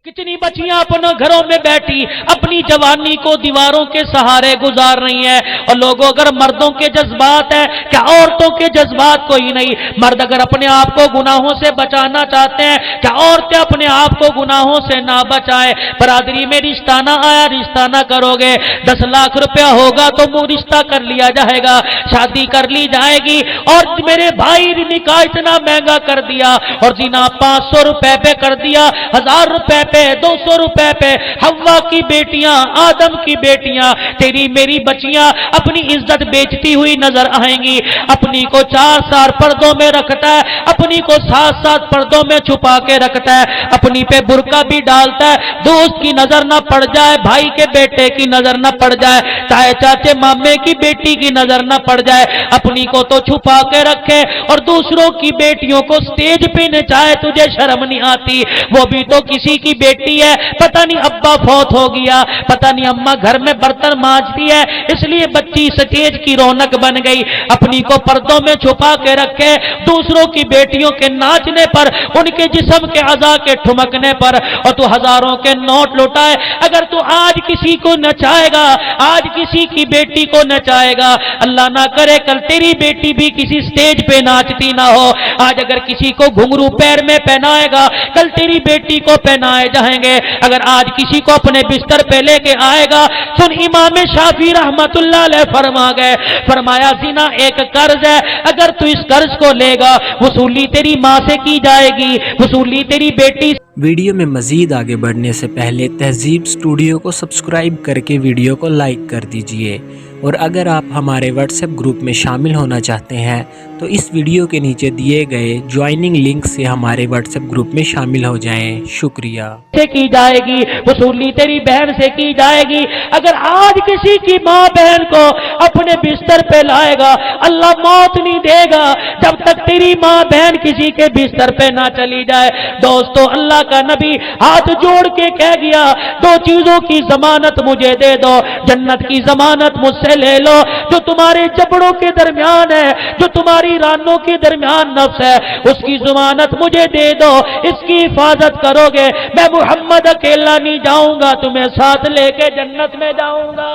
कितनी बच्चियां अपने घरों में बैठी अपनी जवानी को दीवारों के सहारे गुजार रही हैं। और लोगों, अगर मर्दों के जज्बात है क्या औरतों के जज्बात कोई नहीं? मर्द अगर अपने आप को गुनाहों से बचाना चाहते हैं क्या औरतें अपने आप को गुनाहों से ना बचाए? बरादरी में रिश्ता ना आया, रिश्ता ना करोगे, 10 लाख रुपया होगा तो वो रिश्ता कर लिया जाएगा, शादी कर ली जाएगी। और मेरे भाई निकाह इतना महंगा कर दिया और जिना 500 रुपए पे कर दिया, 1000 रुपए पे, 200 रुपए पे। हव्वा की बेटियां, आदम की बेटियां, तेरी मेरी बच्चियां अपनी इज्जत बेचती हुई नजर आएंगी। अपनी को 4 पर्दों में रखता है, अपनी को 7 पर्दों में छुपा के रखता है, अपनी पे बुर्का भी डालता है, दोस्त की नजर ना पड़ जाए, भाई के बेटे की नजर ना पड़ जाए, ताए चाचे मामे की बेटी की नजर ना पड़ जाए। अपनी को तो छुपा के रखे और दूसरों की बेटियों को स्टेज पे नचाए, तुझे शर्म नहीं आती? वो भी तो किसी की बेटी है, पता नहीं अब्बा फौत हो गया, पता नहीं अम्मा घर में बर्तन मांजती है, इसलिए बच्ची स्टेज की रौनक बन गई। अपनी को पर्दों में छुपा के रखे, दूसरों की बेटियों के नाचने पर, उनके जिस्म के अज़ा के ठुमकने पर, और तू हजारों के नोट लुटाए। अगर तू आज किसी को नचाएगा, आज किसी की बेटी को नचाएगा, अल्लाह ना करे कल तेरी बेटी भी किसी स्टेज पे नाचती ना हो। आज अगर किसी को घुंघरू पैर में पहनाएगा, कल तेरी बेटी को पहनाए जाएंगे। अगर आज किसी को अपने बिस्तर पे लेके आएगा, सुन इमाम शाफी रहमतुल्लाह अलैह फरमा गए, फरमाया जिना एक कर्ज है, अगर तू इस कर्ज को लेगा वसूली तेरी माँ से की जाएगी, वसूली तेरी बेटी। वीडियो में मज़ीद आगे बढ़ने से पहले तहजीब स्टूडियो को सब्सक्राइब करके वीडियो को लाइक कर दीजिए। और अगर आप हमारे व्हाट्सएप ग्रुप में शामिल होना चाहते हैं तो इस वीडियो के नीचे दिए गए ज्वाइनिंग लिंक से हमारे व्हाट्सएप ग्रुप में शामिल हो जाएं। शुक्रिया। से की जाएगी, वसूली तेरी बहन से की जाएगी। अगर आज किसी की माँ बहन को अपने बिस्तर पे लाएगा, अल्लाह मौत नहीं देगा जब तक तेरी माँ बहन किसी के बिस्तर पे ना चली जाए। दोस्तों, अल्लाह का नबी हाथ जोड़ के कह गया, 2 चीजों की जमानत मुझे दे दो, जन्नत की जमानत मुझसे ले लो। जो तुम्हारे जबड़ों के दरमियान है, जो तुम्हारी रानों के दरमियान नफ्स है, उसकी जमानत मुझे दे दो, इसकी हिफाजत करोगे, मैं मोहम्मद अकेला नहीं जाऊंगा, तुम्हें साथ लेके जन्नत में जाऊंगा।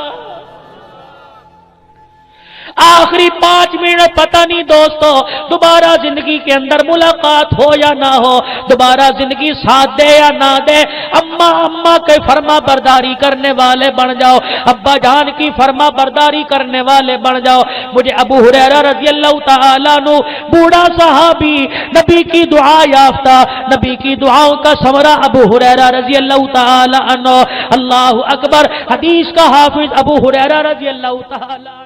आखिरी 5 मिनट, पता नहीं दोस्तों दोबारा जिंदगी के अंदर मुलाकात हो या ना हो, दोबारा जिंदगी साथ दे या ना दे, अम्मा अम्मा के फर्मा बरदारी करने वाले बन जाओ, अब्बा जान की फर्मा बरदारी करने वाले बन जाओ। मुझे अबू हुरैरा रज़ी अल्लाह तआला अन्हु, बूढ़ा सहाबी, नबी की दुआ याफ्ता, नबी की दुआओं का समरा अबू हुरैरा रज़ी अल्लाह तआला अन्हु, अल्लाहु अकबर, हदीस का हाफिज अबू हुरैरा रज़ी अल्लाह तआला।